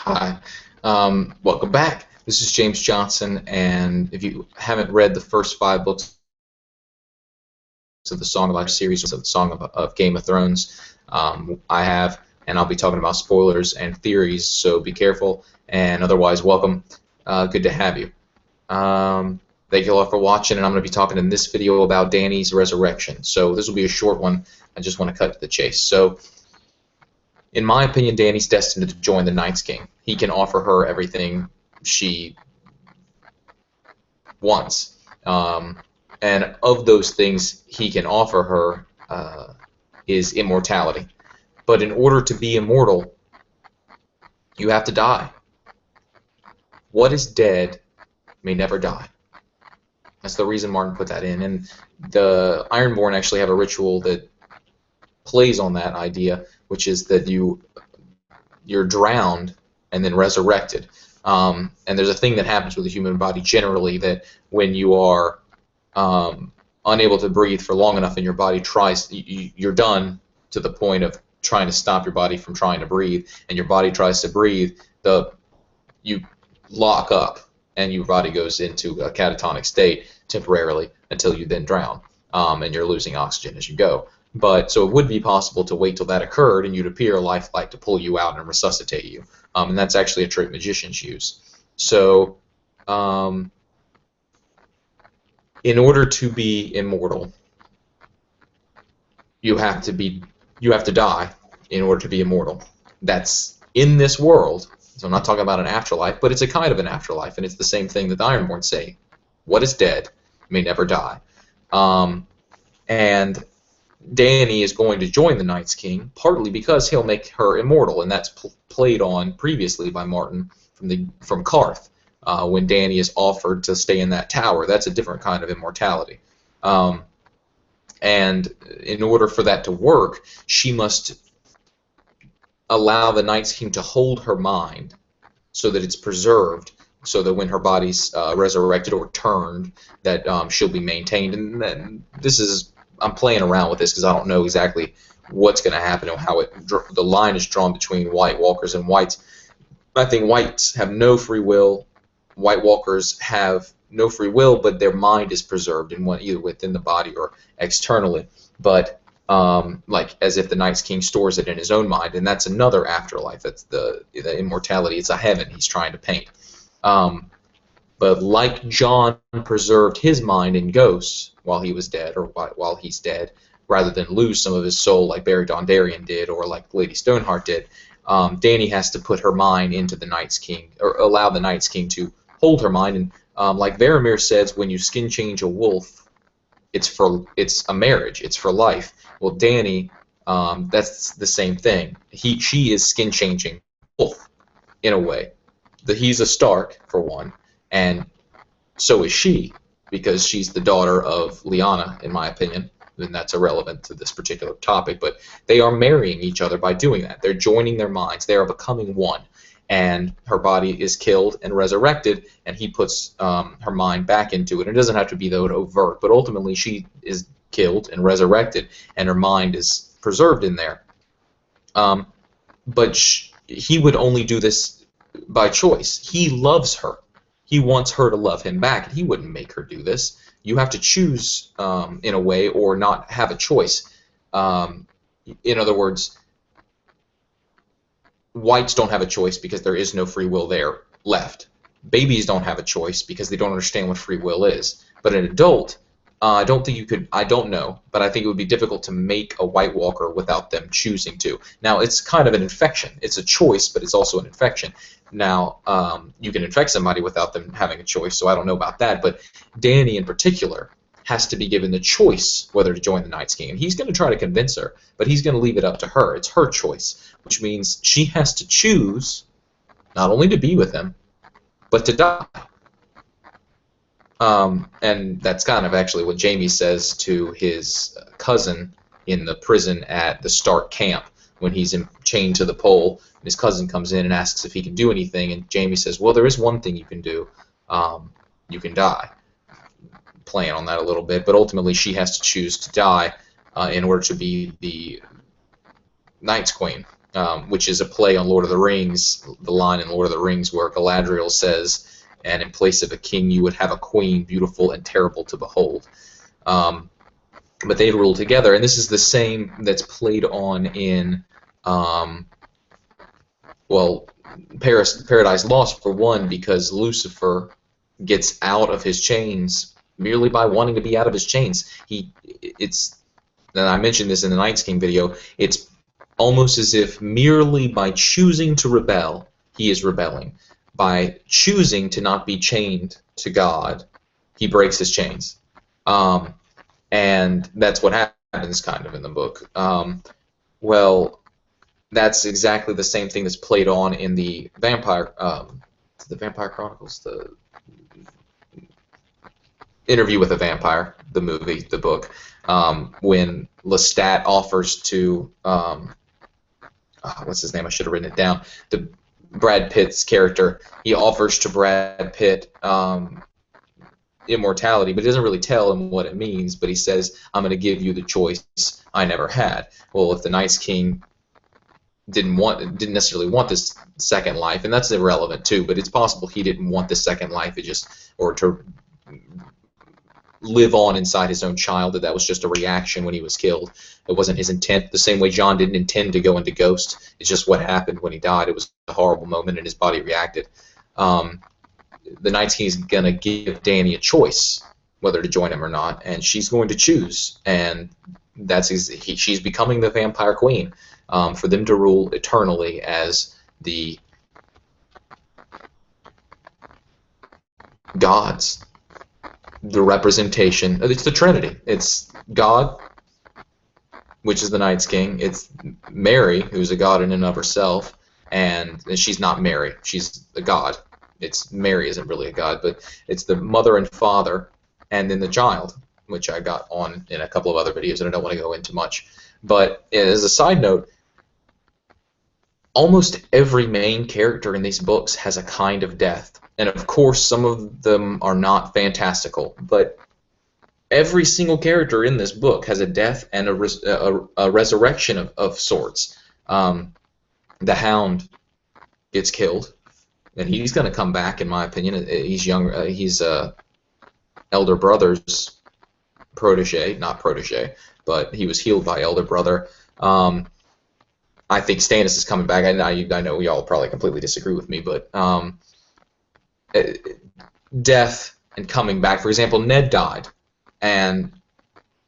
Hi, welcome back. This is James Johnson, and if you haven't read the first 5 books of the Song of Ice series of the Song of Game of Thrones, I have, and I'll be talking about spoilers and theories, so be careful, and otherwise, welcome. Good to have you. Thank you all for watching, and I'm going to be talking in this video about Dany's resurrection. So this will be a short one. I just want to cut to the chase. So, in my opinion, Dany's destined to join the Night's King. He can offer her everything she wants. And of those things he can offer her is immortality. But in order to be immortal, you have to die. What is dead may never die. That's the reason Martin put that in. And the Ironborn actually have a ritual that plays on that idea, which is that you're drowned and then resurrected. And there's a thing that happens with the human body generally, that when you are unable to breathe for long enough and your body tries, you're done to the point of trying to stop your body from trying to breathe, and your body tries to breathe, you lock up and your body goes into a catatonic state temporarily until you then drown, and you're losing oxygen as you go. But so it would be possible to wait till that occurred and you'd appear a lifelike to pull you out and resuscitate you. And that's actually a trick magicians use. So in order to be immortal, you have to die in order to be immortal. That's in this world. So I'm not talking about an afterlife, but it's a kind of an afterlife, and it's the same thing that the Ironborn say. What is dead may never die. And Dany is going to join the Night's King, partly because he'll make her immortal, and that's played on previously by Martin from Karth, when Dany is offered to stay in that tower. That's a different kind of immortality. And in order for that to work, she must allow the Night's King to hold her mind so that it's preserved, so that when her body's resurrected or turned, that she'll be maintained. And then I'm playing around with this because I don't know exactly what's going to happen or how the line is drawn between White Walkers and Whites. I think Whites have no free will. White Walkers have no free will, but their mind is preserved in either within the body or externally. But like as if the Night's King stores it in his own mind, and that's another afterlife. That's the immortality. It's a heaven he's trying to paint. But like Jon preserved his mind in ghosts while he was dead, or while he's dead, rather than lose some of his soul like Barry Dondarrion did, or like Lady Stoneheart did, Dany has to put her mind into the Night's King, or allow the Night's King to hold her mind. And like Varamir says, when you skin change a wolf, it's a marriage. It's for life. Well, Dany, that's the same thing. She is skin changing wolf in a way. He's a Stark for one. And so is she, because she's the daughter of Lyanna, in my opinion, and that's irrelevant to this particular topic, but they are marrying each other by doing that. They're joining their minds. They are becoming one, and her body is killed and resurrected, and he puts her mind back into it. It doesn't have to be, though, overt, but ultimately she is killed and resurrected, and her mind is preserved in there. But he would only do this by choice. He loves her. He wants her to love him back, and he wouldn't make her do this. You have to choose in a way, or not have a choice. In other words, Whites don't have a choice because there is no free will there left. Babies don't have a choice because they don't understand what free will is. But an adult, I don't think you could, I don't know, but I think it would be difficult to make a White Walker without them choosing to. Now, it's kind of an infection. It's a choice, but it's also an infection. Now, you can infect somebody without them having a choice, so I don't know about that, but Dany in particular has to be given the choice whether to join the Night's King. And he's going to try to convince her, but he's going to leave it up to her. It's her choice, which means she has to choose not only to be with him, but to die. And that's kind of actually what Jaime says to his cousin in the prison at the Stark camp when he's chained to the pole. And his cousin comes in and asks if he can do anything, and Jaime says, well, there is one thing you can do. You can die. Playing on that a little bit, but ultimately she has to choose to die in order to be the Night's Queen. which is a play on Lord of the Rings, the line in Lord of the Rings where Galadriel says, "And in place of a king, you would have a queen, beautiful and terrible to behold." But they rule together, and this is the same that's played on in, well, Paradise Lost for one, because Lucifer gets out of his chains merely by wanting to be out of his chains. And I mentioned this in the Night's King video, it's almost as if merely by choosing to rebel, he is rebelling. By choosing to not be chained to God, he breaks his chains. And that's what happens kind of in the book. Well, that's exactly the same thing that's played on in the Vampire Chronicles, the Interview with a Vampire, the movie, the book, when Lestat offers to, what's his name? I should have written it down. The Brad Pitt's character, he offers to Brad Pitt immortality, but he doesn't really tell him what it means. But he says, "I'm going to give you the choice I never had." Well, if the Night's King didn't necessarily want this second life, and that's irrelevant too, but it's possible he didn't want this second life, or to live on inside his own child, that was just a reaction when he was killed. It wasn't his intent, the same way Jon didn't intend to go into Ghost. It's just what happened when he died. It was a horrible moment and his body reacted. The Night's King is going to give Dany a choice whether to join him or not, and she's going to choose, and she's becoming the vampire queen, for them to rule eternally as the gods. The representation, it's the Trinity. It's God, which is the Night's King. It's Mary, who's a god in and of herself, and she's not Mary. She's a god. Mary isn't really a god, but it's the mother and father, and then the child, which I got on in a couple of other videos, and I don't want to go into much. But as a side note, almost every main character in these books has a kind of death. And of course, some of them are not fantastical, but every single character in this book has a death and a resurrection of sorts. The Hound gets killed, and he's going to come back, in my opinion. He's young. He's elder brother's protege, not protege, but he was healed by elder brother. I think Stannis is coming back. I know y'all probably completely disagree with me, but death and coming back. For example, Ned died, and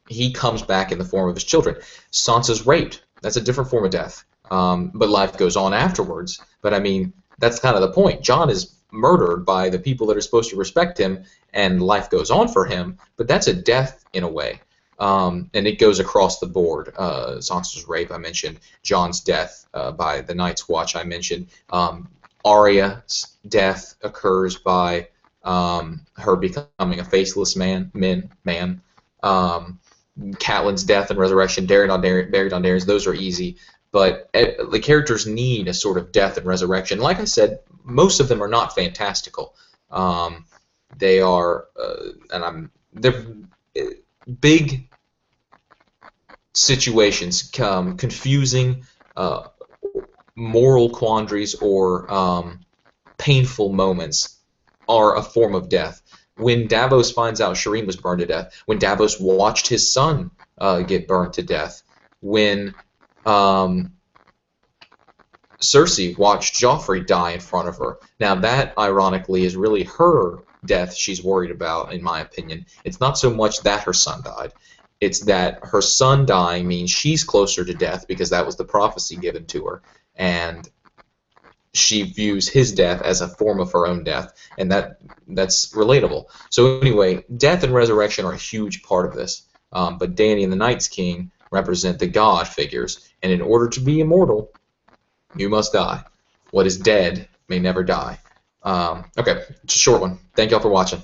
he comes back in the form of his children. Sansa's raped. That's a different form of death, but life goes on afterwards. But I mean, that's kind of the point. Jon is murdered by the people that are supposed to respect him, and life goes on for him, but that's a death in a way. And it goes across the board. Sansa's rape, I mentioned. Jon's death by the Night's Watch, I mentioned. Arya's death occurs by her becoming a faceless man. Catelyn's death and resurrection, buried on Daenerys, those are easy. But the characters need a sort of death and resurrection. Like I said, most of them are not fantastical. They are, they're big situations, confusing moral quandaries or painful moments are a form of death. When Davos finds out Shireen was burned to death, when Davos watched his son get burned to death, when Cersei watched Joffrey die in front of her. Now that, ironically, is really her death she's worried about, in my opinion. It's not so much that her son died. It's that her son dying means she's closer to death because that was the prophecy given to her. And she views his death as a form of her own death, and that's relatable. So anyway, death and resurrection are a huge part of this. But Dany and the Night's King represent the god figures, and in order to be immortal, you must die. What is dead may never die. Okay, it's a short one. Thank y'all for watching.